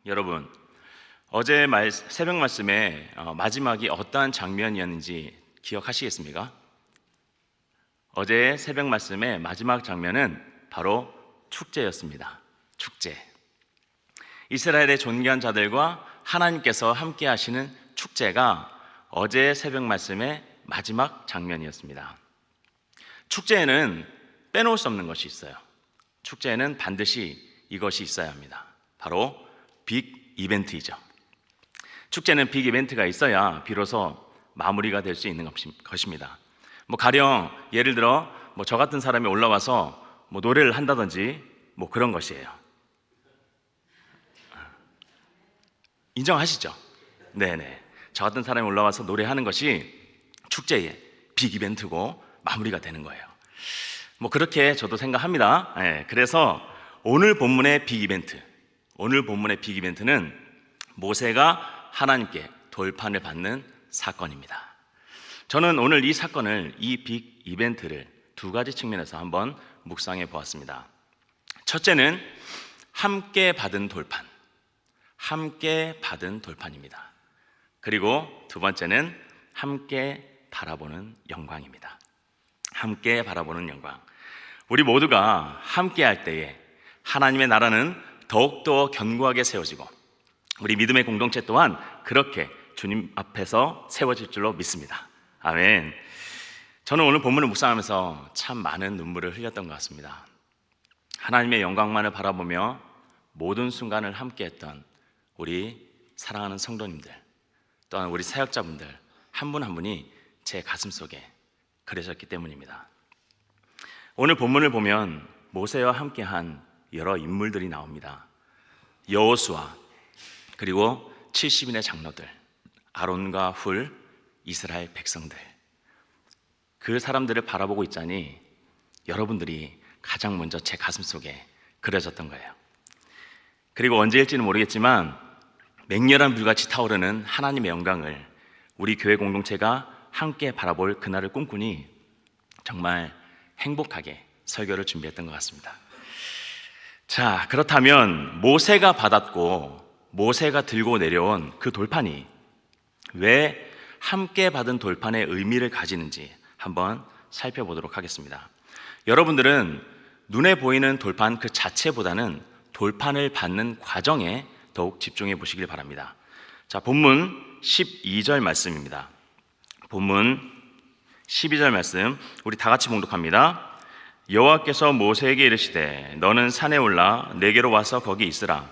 여러분, 새벽 말씀의 마지막이 어떠한 장면이었는지 기억하시겠습니까? 어제 새벽 말씀의 마지막 장면은 바로 축제였습니다. 축제. 이스라엘의 존귀한 자들과 하나님께서 함께 하시는 축제가 어제 새벽 말씀의 마지막 장면이었습니다. 축제에는 빼놓을 수 없는 것이 있어요. 축제에는 반드시 이것이 있어야 합니다. 바로 빅 이벤트이죠. 축제는 빅 이벤트가 있어야 비로소 마무리가 될 수 있는 것입니다. 가령 예를 들어 저 같은 사람이 올라와서 노래를 한다든지 그런 것이에요. 인정하시죠? 네네. 저 같은 사람이 올라와서 노래하는 것이 축제의 빅 이벤트고 마무리가 되는 거예요. 그렇게 저도 생각합니다. 네, 그래서 오늘 본문의 빅 이벤트는 모세가 하나님께 돌판을 받는 사건입니다. 저는 오늘 이 빅 이벤트를 두 가지 측면에서 한번 묵상해 보았습니다. 첫째는 함께 받은 돌판입니다. 그리고 두 번째는 함께 바라보는 영광입니다. 함께 바라보는 영광. 우리 모두가 함께 할 때에 하나님의 나라는 더욱더 견고하게 세워지고 우리 믿음의 공동체 또한 그렇게 주님 앞에서 세워질 줄로 믿습니다. 아멘. 저는 오늘 본문을 묵상하면서 참 많은 눈물을 흘렸던 것 같습니다. 하나님의 영광만을 바라보며 모든 순간을 함께했던 우리 사랑하는 성도님들, 또한 우리 사역자분들 한 분 한 분이 제 가슴 속에 그려졌기 때문입니다. 오늘 본문을 보면 모세와 함께한 여러 인물들이 나옵니다. 여호수아, 그리고 70인의 장로들, 아론과 훌, 이스라엘 백성들, 그 사람들을 바라보고 있자니 여러분들이 가장 먼저 제 가슴 속에 그려졌던 거예요. 그리고 언제일지는 모르겠지만 맹렬한 불같이 타오르는 하나님의 영광을 우리 교회 공동체가 함께 바라볼 그날을 꿈꾸니 정말 행복하게 설교를 준비했던 것 같습니다. 자, 그렇다면 모세가 받았고 모세가 들고 내려온 그 돌판이 왜 함께 받은 돌판의 의미를 가지는지 한번 살펴보도록 하겠습니다. 여러분들은 눈에 보이는 돌판 그 자체보다는 돌판을 받는 과정에 더욱 집중해 보시길 바랍니다. 자, 본문 12절 말씀입니다. 본문 12절 말씀 우리 다 같이 봉독합니다. 여호와께서 모세에게 이르시되 너는 산에 올라 내게로 와서 거기 있으라.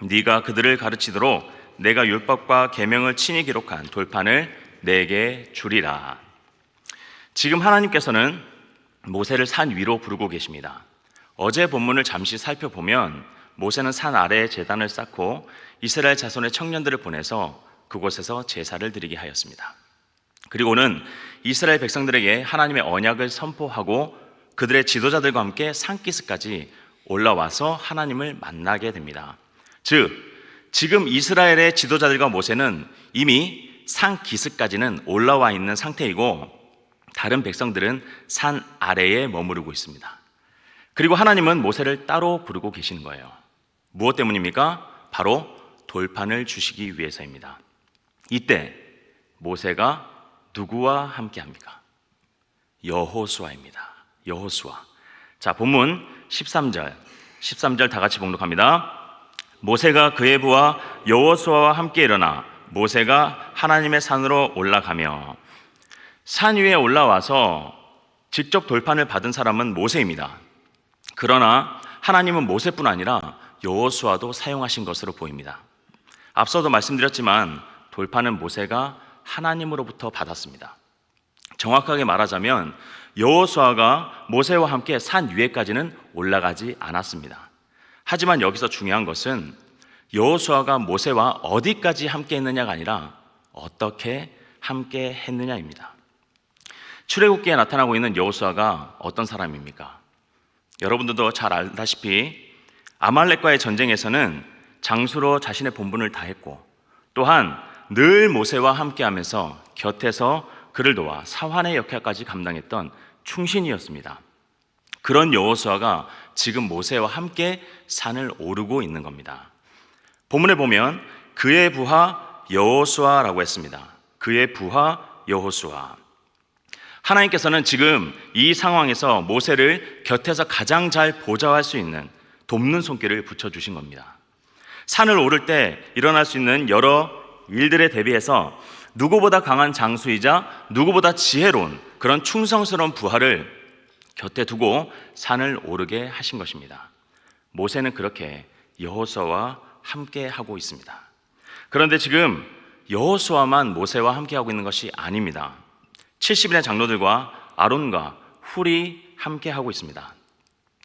네가 그들을 가르치도록 내가 율법과 계명을 친히 기록한 돌판을 내게 주리라. 지금 하나님께서는 모세를 산 위로 부르고 계십니다. 어제 본문을 잠시 살펴보면 모세는 산 아래에 제단을 쌓고 이스라엘 자손의 청년들을 보내서 그곳에서 제사를 드리게 하였습니다. 그리고는 이스라엘 백성들에게 하나님의 언약을 선포하고 그들의 지도자들과 함께 산기슭까지 올라와서 하나님을 만나게 됩니다. 즉, 지금 이스라엘의 지도자들과 모세는 이미 산기슭까지는 올라와 있는 상태이고 다른 백성들은 산 아래에 머무르고 있습니다. 그리고 하나님은 모세를 따로 부르고 계시는 거예요. 무엇 때문입니까? 바로 돌판을 주시기 위해서입니다. 이때 모세가 누구와 함께합니까? 여호수아입니다. 여호수아. 자, 본문 13절 다 같이 봉독합니다. 모세가 그의 부하 여호수아와 함께 일어나 모세가 하나님의 산으로 올라가며. 산 위에 올라와서 직접 돌판을 받은 사람은 모세입니다. 그러나 하나님은 모세뿐 아니라 여호수아도 사용하신 것으로 보입니다. 앞서도 말씀드렸지만 돌판은 모세가 하나님으로부터 받았습니다. 정확하게 말하자면 여호수아가 모세와 함께 산 위에까지는 올라가지 않았습니다. 하지만 여기서 중요한 것은 여호수아가 모세와 어디까지 함께 했느냐가 아니라 어떻게 함께 했느냐입니다. 출애굽기에 나타나고 있는 여호수아가 어떤 사람입니까? 여러분들도 잘 알다시피 아말렉과의 전쟁에서는 장수로 자신의 본분을 다했고 또한 늘 모세와 함께하면서 곁에서 그를 도와 사환의 역할까지 감당했던 충신이었습니다. 그런 여호수아가 지금 모세와 함께 산을 오르고 있는 겁니다. 본문에 보면 그의 부하 여호수아라고 했습니다. 그의 부하 여호수아. 하나님께서는 지금 이 상황에서 모세를 곁에서 가장 잘 보좌할 수 있는 돕는 손길을 붙여주신 겁니다. 산을 오를 때 일어날 수 있는 여러 일들에 대비해서 누구보다 강한 장수이자 누구보다 지혜로운 그런 충성스러운 부하를 곁에 두고 산을 오르게 하신 것입니다. 모세는 그렇게 여호수아와 함께 하고 있습니다. 그런데 지금 여호수아만 모세와 함께 하고 있는 것이 아닙니다. 70인의 장로들과 아론과 훌이 함께 하고 있습니다.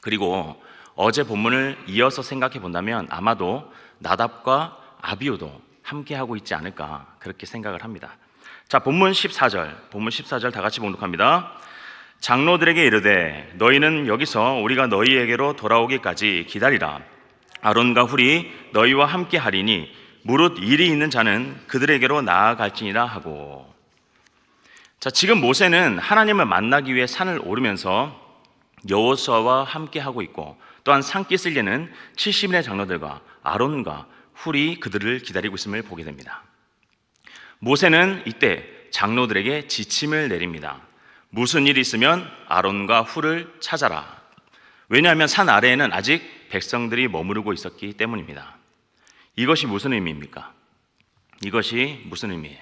그리고 어제 본문을 이어서 생각해 본다면 아마도 나답과 아비후도 함께 하고 있지 않을까 그렇게 생각을 합니다. 자, 본문 14절 다 같이 봉독합니다. 장로들에게 이르되 너희는 여기서 우리가 너희에게로 돌아오기까지 기다리라. 아론과 훌이 너희와 함께 하리니 무릇 일이 있는 자는 그들에게로 나아갈지니라 하고. 자, 지금 모세는 하나님을 만나기 위해 산을 오르면서 여호수아와 함께 하고 있고, 또한 산기슭에는 70인의 장로들과 아론과 훌이 그들을 기다리고 있음을 보게 됩니다. 모세는 이때 장로들에게 지침을 내립니다. 무슨 일이 있으면 아론과 훌을 찾아라. 왜냐하면 산 아래에는 아직 백성들이 머무르고 있었기 때문입니다. 이것이 무슨 의미입니까? 이것이 무슨 의미예요?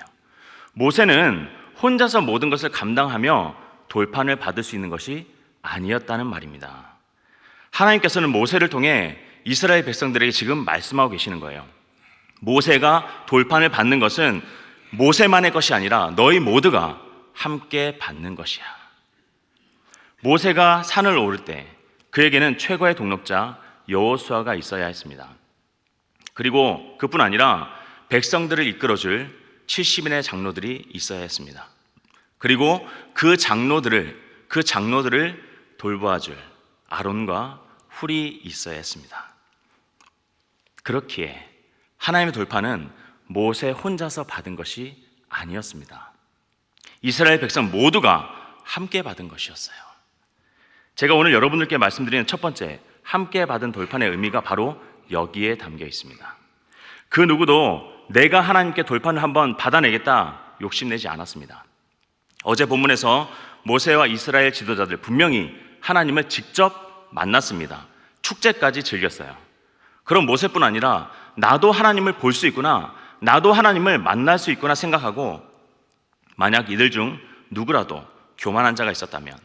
모세는 혼자서 모든 것을 감당하며 돌판을 받을 수 있는 것이 아니었다는 말입니다. 하나님께서는 모세를 통해 이스라엘 백성들에게 지금 말씀하고 계시는 거예요. 모세가 돌판을 받는 것은 모세만의 것이 아니라 너희 모두가 함께 받는 것이야. 모세가 산을 오를 때 그에게는 최고의 동력자 여호수아가 있어야 했습니다. 그리고 그뿐 아니라 백성들을 이끌어줄 70인의 장로들이 있어야 했습니다. 그리고 그 장로들을 돌봐줄 아론과 훌이 있어야 했습니다. 그렇기에 하나님의 돌파는 모세 혼자서 받은 것이 아니었습니다. 이스라엘 백성 모두가 함께 받은 것이었어요. 제가 오늘 여러분들께 말씀드리는 첫 번째 함께 받은 돌판의 의미가 바로 여기에 담겨 있습니다. 그 누구도 내가 하나님께 돌판을 한번 받아내겠다 욕심내지 않았습니다. 어제 본문에서 모세와 이스라엘 지도자들 분명히 하나님을 직접 만났습니다. 축제까지 즐겼어요. 그럼 모세뿐 아니라 나도 하나님을 볼 수 있구나, 나도 하나님을 만날 수 있구나 생각하고, 만약 이들 중 누구라도 교만한 자가 있었다면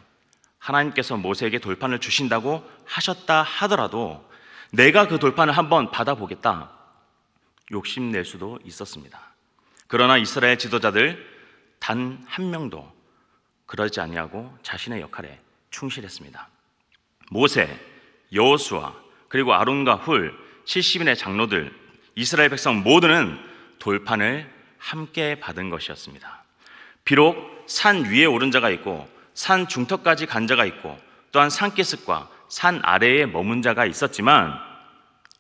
하나님께서 모세에게 돌판을 주신다고 하셨다 하더라도 내가 그 돌판을 한번 받아보겠다 욕심낼 수도 있었습니다. 그러나 이스라엘 지도자들 단 한 명도 그러지 아니하고 자신의 역할에 충실했습니다. 모세, 여호수아, 그리고 아론과 훌, 70인의 장로들, 이스라엘 백성 모두는 돌판을 함께 받은 것이었습니다. 비록 산 위에 오른 자가 있고 산 중턱까지 간 자가 있고 또한 산기슭과 산 아래에 머문 자가 있었지만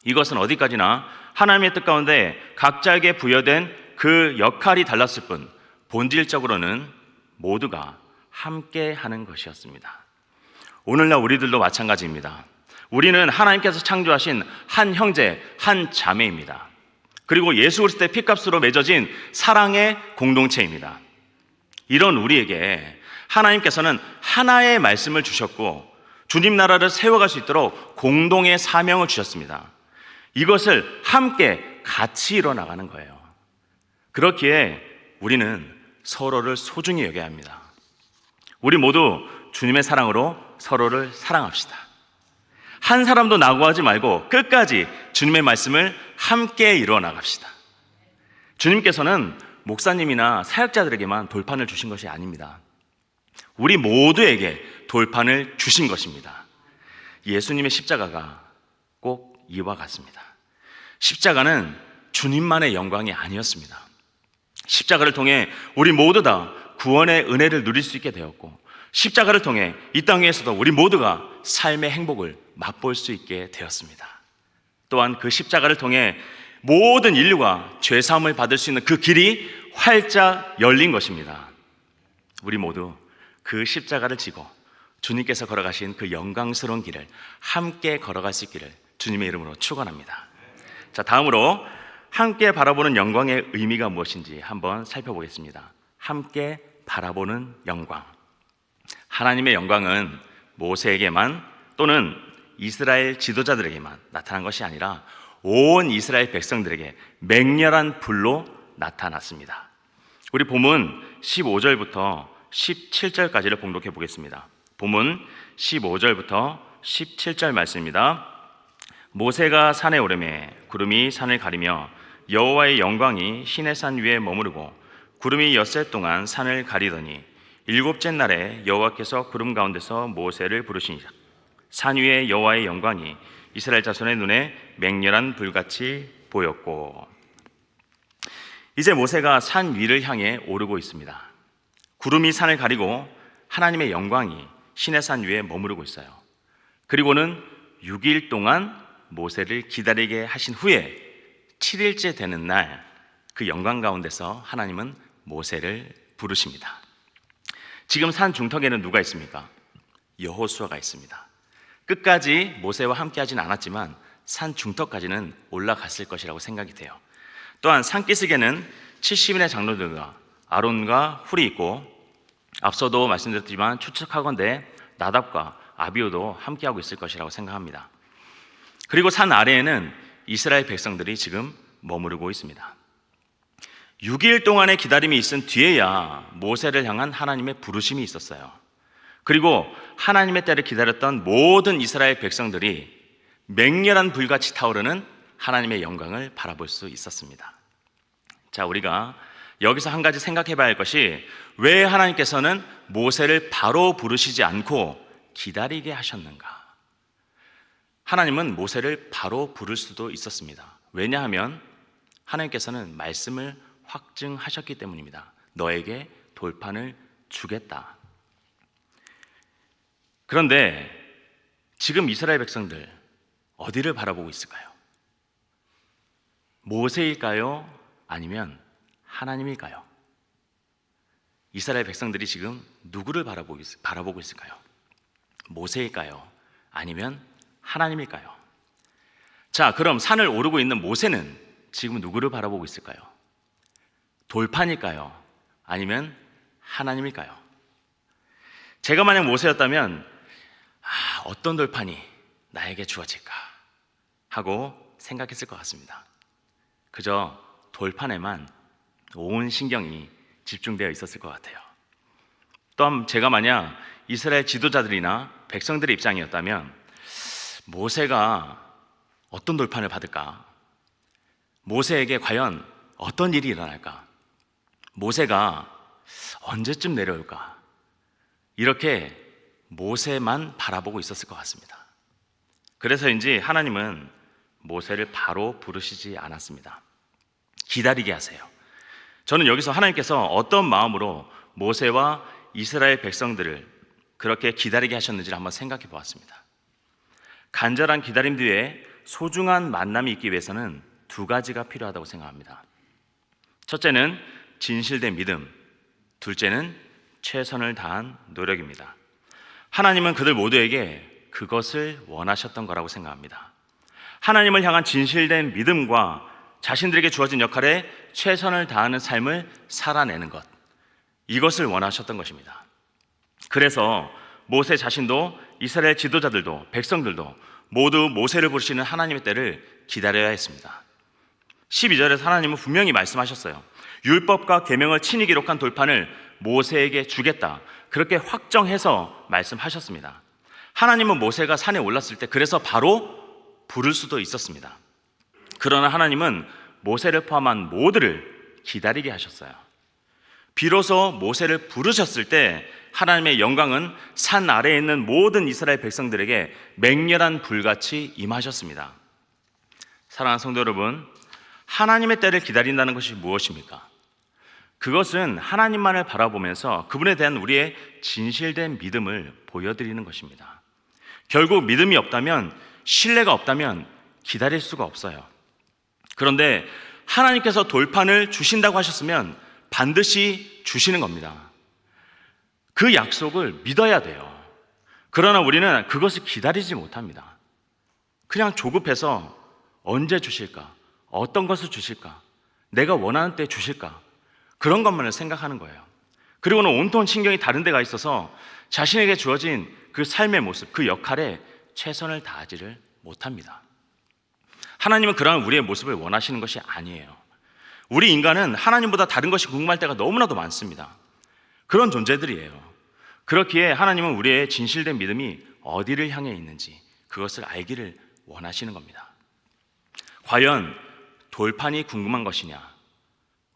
이것은 어디까지나 하나님의 뜻 가운데 각자에게 부여된 그 역할이 달랐을 뿐 본질적으로는 모두가 함께 하는 것이었습니다. 오늘날 우리들도 마찬가지입니다. 우리는 하나님께서 창조하신 한 형제, 한 자매입니다. 그리고 예수 그리스도의 피값으로 맺어진 사랑의 공동체입니다. 이런 우리에게 하나님께서는 하나의 말씀을 주셨고 주님 나라를 세워갈 수 있도록 공동의 사명을 주셨습니다. 이것을 함께 같이 이뤄나가는 거예요. 그렇기에 우리는 서로를 소중히 여겨야 합니다. 우리 모두 주님의 사랑으로 서로를 사랑합시다. 한 사람도 낙오하지 말고 끝까지 주님의 말씀을 함께 이뤄나갑시다. 주님께서는 목사님이나 사역자들에게만 돌판을 주신 것이 아닙니다. 우리 모두에게 돌판을 주신 것입니다. 예수님의 십자가가 꼭 이와 같습니다. 십자가는 주님만의 영광이 아니었습니다. 십자가를 통해 우리 모두 다 구원의 은혜를 누릴 수 있게 되었고, 십자가를 통해 이 땅에서도 우리 모두가 삶의 행복을 맛볼 수 있게 되었습니다. 또한 그 십자가를 통해 모든 인류가 죄사함을 받을 수 있는 그 길이 활짝 열린 것입니다. 우리 모두 그 십자가를 지고 주님께서 걸어가신 그 영광스러운 길을 함께 걸어갈 수 있기를 주님의 이름으로 축원합니다. 자, 다음으로 함께 바라보는 영광의 의미가 무엇인지 한번 살펴보겠습니다. 함께 바라보는 영광. 하나님의 영광은 모세에게만 또는 이스라엘 지도자들에게만 나타난 것이 아니라 온 이스라엘 백성들에게 맹렬한 불로 나타났습니다. 우리 본문 15절부터 17절까지를 봉독해 보겠습니다. 본문 15절부터 17절 말씀입니다. 모세가 산에 오르매 구름이 산을 가리며 여호와의 영광이 시내산 위에 머무르고 구름이 엿새 동안 산을 가리더니 일곱째 날에 여호와께서 구름 가운데서 모세를 부르시니라. 산 위에 여호와의 영광이 이스라엘 자손의 눈에 맹렬한 불같이 보였고. 이제 모세가 산 위를 향해 오르고 있습니다. 구름이 산을 가리고 하나님의 영광이 시내산 위에 머무르고 있어요. 그리고는 6일 동안 모세를 기다리게 하신 후에 7일째 되는 날 그 영광 가운데서 하나님은 모세를 부르십니다. 지금 산 중턱에는 누가 있습니까? 여호수아가 있습니다. 끝까지 모세와 함께 하진 않았지만 산 중턱까지는 올라갔을 것이라고 생각이 돼요. 또한 산기슭에는 70인의 장로들과 아론과 훌이 있고, 앞서도 말씀드렸지만 추측하건대 나답과 아비후도 함께하고 있을 것이라고 생각합니다. 그리고 산 아래에는 이스라엘 백성들이 지금 머무르고 있습니다. 6일 동안의 기다림이 있은 뒤에야 모세를 향한 하나님의 부르심이 있었어요. 그리고 하나님의 때를 기다렸던 모든 이스라엘 백성들이 맹렬한 불같이 타오르는 하나님의 영광을 바라볼 수 있었습니다. 자, 우리가 여기서 한 가지 생각해 봐야 할 것이, 왜 하나님께서는 모세를 바로 부르시지 않고 기다리게 하셨는가? 하나님은 모세를 바로 부를 수도 있었습니다. 왜냐하면 하나님께서는 말씀을 확증하셨기 때문입니다. 너에게 돌판을 주겠다. 그런데 지금 이스라엘 백성들 어디를 바라보고 있을까요? 모세일까요? 아니면 하나님일까요? 이스라엘 백성들이 지금 누구를 바라보고 있을까요? 모세일까요? 아니면 하나님일까요? 자, 그럼 산을 오르고 있는 모세는 지금 누구를 바라보고 있을까요? 돌판일까요? 아니면 하나님일까요? 제가 만약 모세였다면 어떤 돌판이 나에게 주어질까 하고 생각했을 것 같습니다. 그저 돌판에만 온 신경이 집중되어 있었을 것 같아요. 또한 제가 만약 이스라엘 지도자들이나 백성들의 입장이었다면 모세가 어떤 돌판을 받을까? 모세에게 과연 어떤 일이 일어날까? 모세가 언제쯤 내려올까? 이렇게 모세만 바라보고 있었을 것 같습니다. 그래서인지 하나님은 모세를 바로 부르시지 않았습니다. 기다리게 하세요. 저는 여기서 하나님께서 어떤 마음으로 모세와 이스라엘 백성들을 그렇게 기다리게 하셨는지를 한번 생각해 보았습니다. 간절한 기다림 뒤에 소중한 만남이 있기 위해서는 두 가지가 필요하다고 생각합니다. 첫째는 진실된 믿음, 둘째는 최선을 다한 노력입니다. 하나님은 그들 모두에게 그것을 원하셨던 거라고 생각합니다. 하나님을 향한 진실된 믿음과 자신들에게 주어진 역할에 최선을 다하는 삶을 살아내는 것, 이것을 원하셨던 것입니다. 그래서 모세 자신도 이스라엘 지도자들도 백성들도 모두 모세를 부르시는 하나님의 때를 기다려야 했습니다. 12절에서 하나님은 분명히 말씀하셨어요. 율법과 계명을 친히 기록한 돌판을 모세에게 주겠다, 그렇게 확정해서 말씀하셨습니다. 하나님은 모세가 산에 올랐을 때 그래서 바로 부를 수도 있었습니다. 그러나 하나님은 모세를 포함한 모두를 기다리게 하셨어요. 비로소 모세를 부르셨을 때 하나님의 영광은 산 아래에 있는 모든 이스라엘 백성들에게 맹렬한 불같이 임하셨습니다. 사랑하는 성도 여러분, 하나님의 때를 기다린다는 것이 무엇입니까? 그것은 하나님만을 바라보면서 그분에 대한 우리의 진실된 믿음을 보여드리는 것입니다. 결국 믿음이 없다면, 신뢰가 없다면 기다릴 수가 없어요. 그런데 하나님께서 돌판을 주신다고 하셨으면 반드시 주시는 겁니다. 그 약속을 믿어야 돼요. 그러나 우리는 그것을 기다리지 못합니다. 그냥 조급해서 언제 주실까? 어떤 것을 주실까? 내가 원하는 때 주실까? 그런 것만을 생각하는 거예요. 그리고는 온통 신경이 다른 데가 있어서 자신에게 주어진 그 삶의 모습, 그 역할에 최선을 다하지를 못합니다. 하나님은 그러한 우리의 모습을 원하시는 것이 아니에요. 우리 인간은 하나님보다 다른 것이 궁금할 때가 너무나도 많습니다. 그런 존재들이에요. 그렇기에 하나님은 우리의 진실된 믿음이 어디를 향해 있는지 그것을 알기를 원하시는 겁니다. 과연 돌판이 궁금한 것이냐,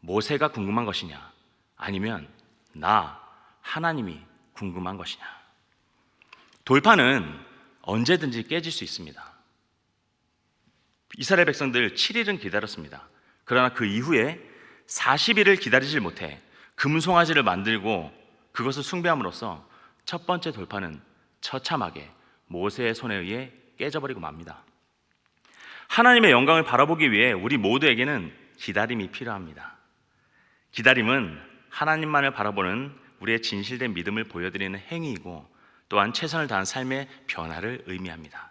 모세가 궁금한 것이냐, 아니면 나 하나님이 궁금한 것이냐. 돌판은 언제든지 깨질 수 있습니다. 이스라엘 백성들 7일은 기다렸습니다. 그러나 그 이후에 40일을 기다리질 못해 금송아지를 만들고 그것을 숭배함으로써 첫 번째 돌판은 처참하게 모세의 손에 의해 깨져버리고 맙니다. 하나님의 영광을 바라보기 위해 우리 모두에게는 기다림이 필요합니다. 기다림은 하나님만을 바라보는 우리의 진실된 믿음을 보여드리는 행위이고 또한 최선을 다한 삶의 변화를 의미합니다.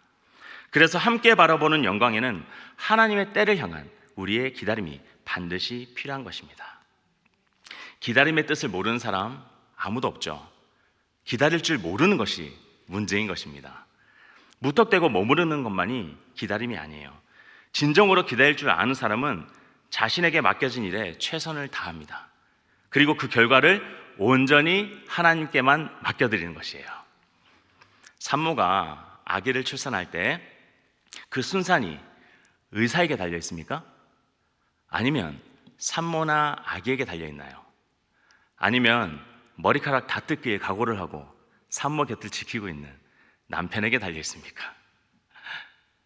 그래서 함께 바라보는 영광에는 하나님의 때를 향한 우리의 기다림이 반드시 필요한 것입니다. 기다림의 뜻을 모르는 사람 아무도 없죠. 기다릴 줄 모르는 것이 문제인 것입니다. 무턱대고 머무르는 것만이 기다림이 아니에요. 진정으로 기다릴 줄 아는 사람은 자신에게 맡겨진 일에 최선을 다합니다. 그리고 그 결과를 온전히 하나님께만 맡겨드리는 것이에요. 산모가 아기를 출산할 때 그 순산이 의사에게 달려 있습니까? 아니면 산모나 아기에게 달려 있나요? 아니면 머리카락 다 뜯기에 각오를 하고 산모 곁을 지키고 있는 남편에게 달려 있습니까?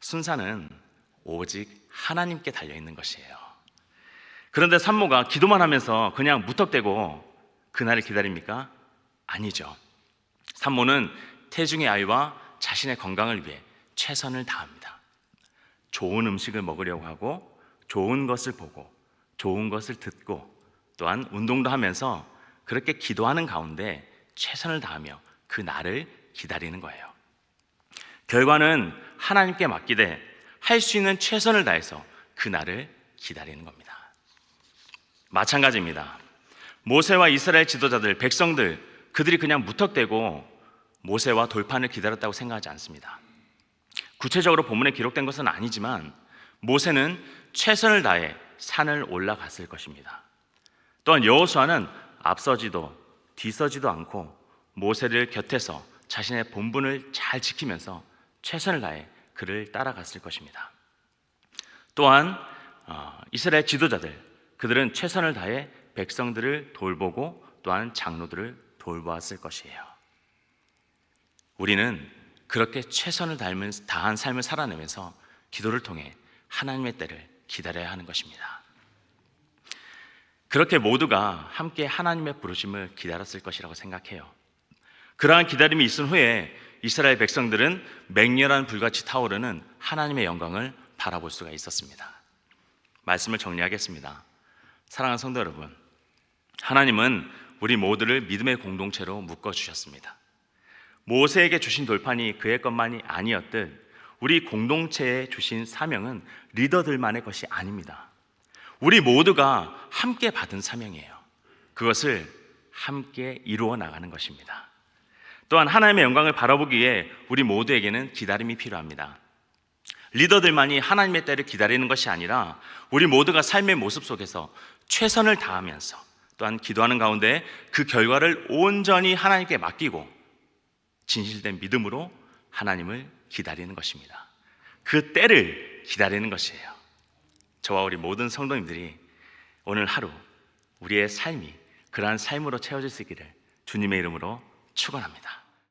순산은 오직 하나님께 달려 있는 것이에요. 그런데 산모가 기도만 하면서 그냥 무턱대고 그날을 기다립니까? 아니죠. 산모는 태중의 아이와 자신의 건강을 위해 최선을 다합니다. 좋은 음식을 먹으려고 하고 좋은 것을 보고 좋은 것을 듣고 또한 운동도 하면서 그렇게 기도하는 가운데 최선을 다하며 그 날을 기다리는 거예요. 결과는 하나님께 맡기되 할 수 있는 최선을 다해서 그 날을 기다리는 겁니다. 마찬가지입니다. 모세와 이스라엘 지도자들, 백성들, 그들이 그냥 무턱대고 모세와 돌판을 기다렸다고 생각하지 않습니다. 구체적으로 본문에 기록된 것은 아니지만 모세는 최선을 다해 산을 올라갔을 것입니다. 또한 여호수아는 앞서지도 뒤서지도 않고 모세를 곁에서 자신의 본분을 잘 지키면서 최선을 다해 그를 따라갔을 것입니다. 또한 이스라엘 지도자들, 그들은 최선을 다해 백성들을 돌보고 또한 장로들을 돌보았을 것이에요. 우리는 그렇게 최선을 다한 삶을 살아내면서 기도를 통해 하나님의 때를 기다려야 하는 것입니다. 그렇게 모두가 함께 하나님의 부르심을 기다렸을 것이라고 생각해요. 그러한 기다림이 있은 후에 이스라엘 백성들은 맹렬한 불같이 타오르는 하나님의 영광을 바라볼 수가 있었습니다. 말씀을 정리하겠습니다. 사랑하는 성도 여러분, 하나님은 우리 모두를 믿음의 공동체로 묶어주셨습니다. 모세에게 주신 돌판이 그의 것만이 아니었듯 우리 공동체에 주신 사명은 리더들만의 것이 아닙니다. 우리 모두가 함께 받은 사명이에요. 그것을 함께 이루어 나가는 것입니다. 또한 하나님의 영광을 바라보기 위해 우리 모두에게는 기다림이 필요합니다. 리더들만이 하나님의 때를 기다리는 것이 아니라 우리 모두가 삶의 모습 속에서 최선을 다하면서 또한 기도하는 가운데 그 결과를 온전히 하나님께 맡기고 진실된 믿음으로 하나님을 기다리는 것입니다. 그 때를 기다리는 것이에요. 저와 우리 모든 성도님들이 오늘 하루 우리의 삶이 그러한 삶으로 채워질 수 있기를 주님의 이름으로 축원합니다.